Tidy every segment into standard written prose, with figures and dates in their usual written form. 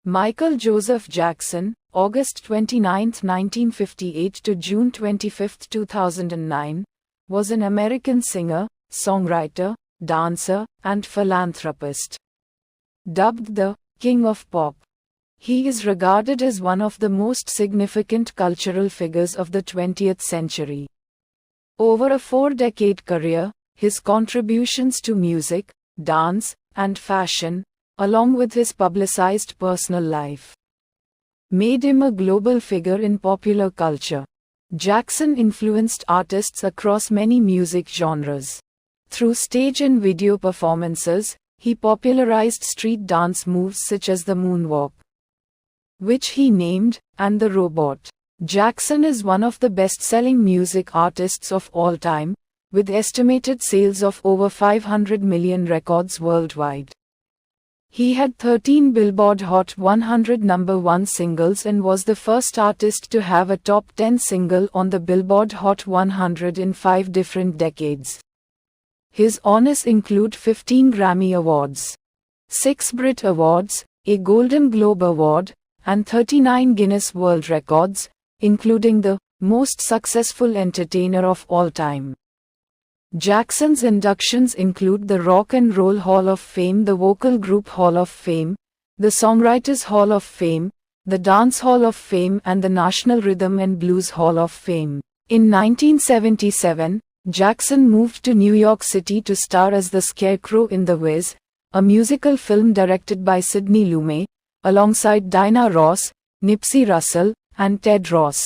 Michael Joseph Jackson, August 29, 1958 to June 25, 2009, was an American singer, songwriter, dancer, and philanthropist. Dubbed the King of Pop, he is regarded as one of the most significant cultural figures of the 20th century. Over a 4-decade career, his contributions to music, dance, and fashion, along with his publicized personal life, made him a global figure in popular culture. Jackson influenced artists across many music genres. Through stage and video performances, he popularized street dance moves such as the moonwalk, which he named, and the robot. Jackson is one of the best-selling music artists of all time, with estimated sales of over 500 million records worldwide. He had 13 Billboard Hot 100 number 1 singles and was the first artist to have a top 10 single on the Billboard Hot 100 in 5 different decades. His honors include 15 Grammy Awards, 6 Brit Awards, a Golden Globe Award, and 39 Guinness World Records, including the most successful entertainer of all time. Jackson's inductions include the Rock and Roll Hall of Fame, the Vocal Group Hall of Fame, the Songwriters Hall of Fame, the Dance Hall of Fame, and the National Rhythm and Blues Hall of Fame. In 1977, Jackson moved to New York City to star as the Scarecrow in The Wiz, a musical film directed by Sidney Lumet, alongside Diana Ross, Nipsey Russell, and Ted Ross.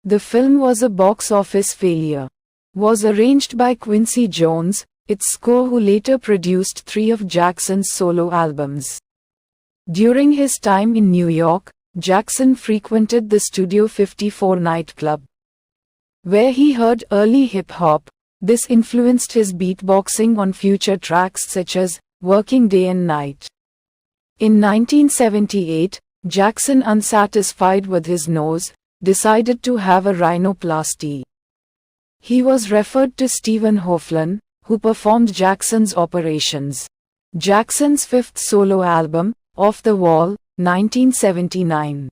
The film was a box office failure. Was arranged by Quincy Jones, its score, who later produced 3 of Jackson's solo albums. During his time in New York, Jackson frequented the Studio 54 nightclub, where he heard early hip-hop. This influenced his beatboxing on future tracks such as Working Day and Night. In 1978, Jackson, unsatisfied with his nose, decided to have a rhinoplasty. He was referred to Stephen Hoeflin, who performed Jackson's operations. Jackson's 5th solo album, Off the Wall, 1979,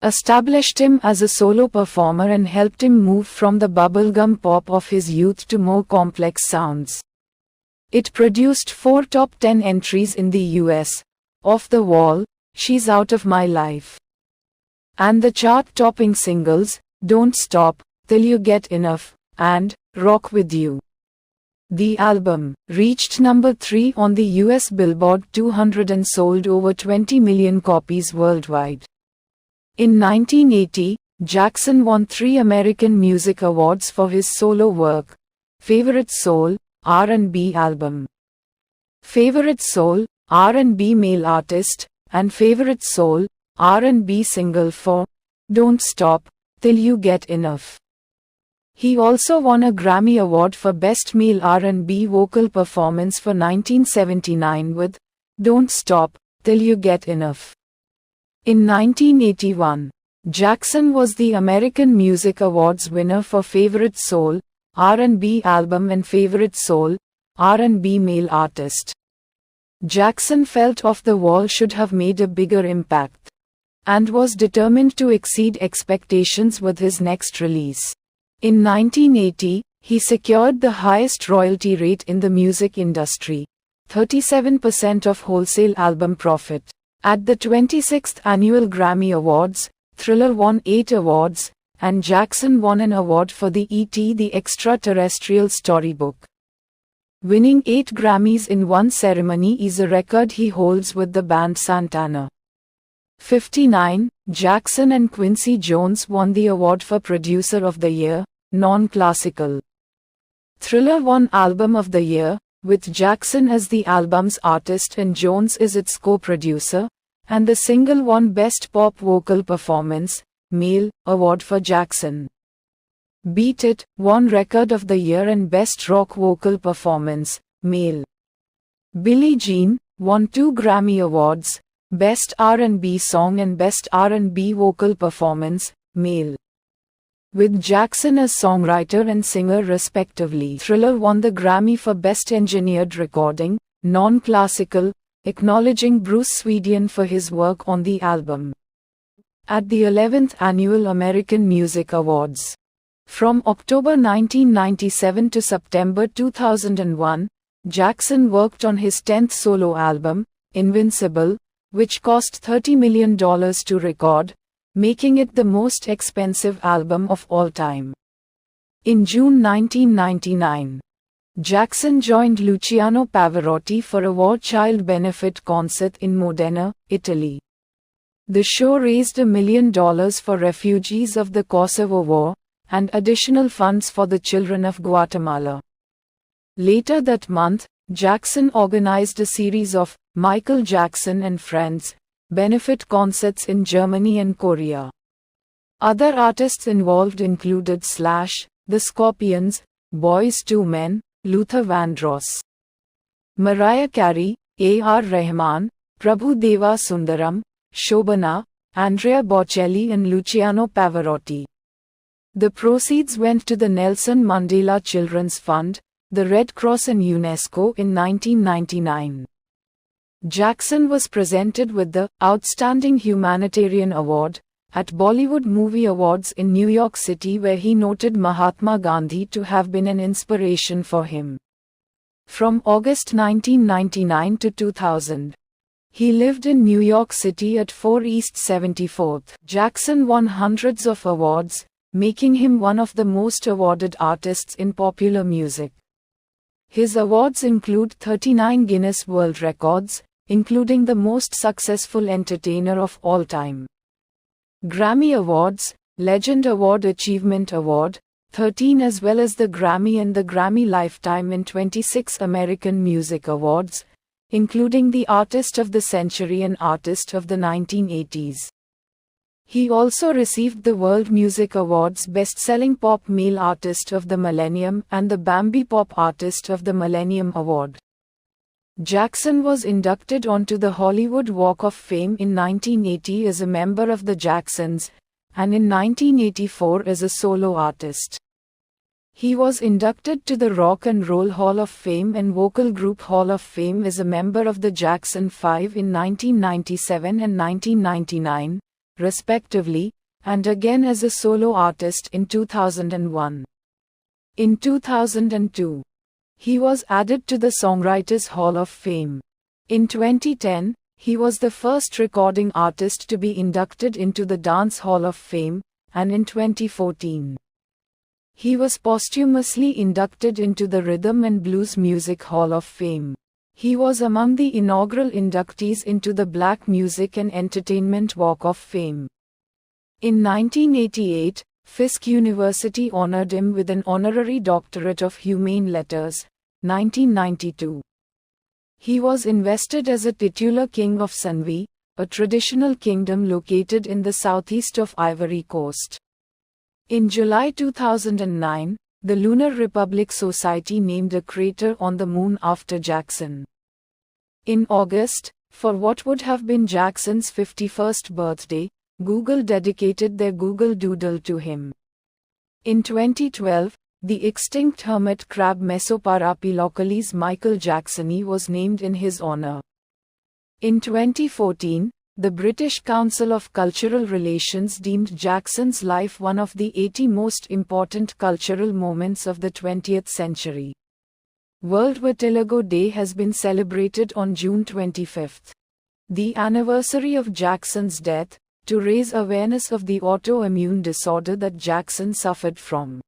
established him as a solo performer and helped him move from the bubblegum pop of his youth to more complex sounds. It produced 4 top 10 entries in the US, Off the Wall, She's Out of My Life, and the chart-topping singles, Don't Stop Till You Get Enough, and Rock With You. The album reached number 3 on the US Billboard 200 and sold over 20 million copies worldwide. In 1980, Jackson won 3 American Music Awards for his solo work: Favorite Soul, R&B Album, Favorite Soul, R&B Male Artist, and Favorite Soul, R&B Single for Don't Stop Till You Get Enough. He also won a Grammy Award for Best Male R&B Vocal Performance for 1979 with Don't Stop Till You Get Enough. In 1981, Jackson was the American Music Awards winner for Favorite Soul, R&B Album and Favorite Soul, R&B Male Artist. Jackson felt Off the Wall should have made a bigger impact, and was determined to exceed expectations with his next release. In 1980, he secured the highest royalty rate in the music industry, 37% of wholesale album profit. At the 26th Annual Grammy Awards, Thriller won 8 awards, and Jackson won an award for the E.T. the Extraterrestrial Storybook. Winning 8 Grammys in one ceremony is a record he holds with the band Santana. 59, Jackson and Quincy Jones won the award for Producer of the Year, Non-Classical. Thriller won Album of the Year, with Jackson as the album's artist and Jones is its co-producer, and the single won Best Pop Vocal Performance, Male, award for Jackson. Beat It won Record of the Year and Best Rock Vocal Performance, Male. Billie Jean won 2 Grammy Awards, Best R&B Song and Best R&B Vocal Performance, Male. With Jackson as songwriter and singer respectively. Thriller won the Grammy for Best Engineered Recording, Non-Classical, acknowledging Bruce Swedien for his work on the album. At the 11th Annual American Music Awards. From October 1997 to September 2001, Jackson worked on his 10th solo album, Invincible, which cost $30 million to record, making it the most expensive album of all time. In June 1999, Jackson joined Luciano Pavarotti for a war child benefit concert in Modena, Italy. The show raised $1 million for refugees of the Kosovo War, and additional funds for the children of Guatemala. Later that month, Jackson organized a series of Michael Jackson and Friends benefit concerts in Germany and Korea. Other artists involved included Slash, The Scorpions, Boyz II Men, Luther Vandross, Mariah Carey, A.R. Rahman, Prabhu Deva Sundaram, Shobana, Andrea Bocelli and Luciano Pavarotti. The proceeds went to the Nelson Mandela Children's Fund, the Red Cross and UNESCO in 1999. Jackson was presented with the Outstanding Humanitarian Award at Bollywood Movie Awards in New York City, where he noted Mahatma Gandhi to have been an inspiration for him. From August 1999 to 2000, he lived in New York City at 4 East 74th. Jackson won hundreds of awards, making him one of the most awarded artists in popular music. His awards include 39 Guinness World Records, including the most successful entertainer of all time. Grammy Awards, Legend Award, Achievement Award, 13, as well as the Grammy and the Grammy Lifetime and 26 American Music Awards, including the Artist of the Century and Artist of the 1980s. He also received the World Music Awards Best-Selling Pop Male Artist of the Millennium and the Bambi Pop Artist of the Millennium Award. Jackson was inducted onto the Hollywood Walk of Fame in 1980 as a member of the Jacksons, and in 1984 as a solo artist. He was inducted to the Rock and Roll Hall of Fame and Vocal Group Hall of Fame as a member of the Jackson 5 in 1997 and 1999, respectively, and again as a solo artist in 2001. In 2002, he was added to the Songwriters Hall of Fame. In 2010, he was the first recording artist to be inducted into the Dance Hall of Fame, and in 2014, he was posthumously inducted into the Rhythm and Blues Music Hall of Fame. He was among the inaugural inductees into the Black Music and Entertainment Walk of Fame. In 1988, Fisk University honored him with an honorary doctorate of humane letters. 1992. He was invested as a titular king of Sanvi, a traditional kingdom located in the southeast of Ivory Coast. In July 2009, the Lunar Republic Society named a crater on the Moon after Jackson. In August, for what would have been Jackson's 51st birthday, Google dedicated their Google Doodle to him. In 2012, the extinct hermit crab Mesoparapylocales Michael jacksoni was named in his honor. In 2014, the British Council of Cultural Relations deemed Jackson's life one of the 80 most important cultural moments of the 20th century. World Vitiligo Day has been celebrated on June 25, the anniversary of Jackson's death, to raise awareness of the autoimmune disorder that Jackson suffered from.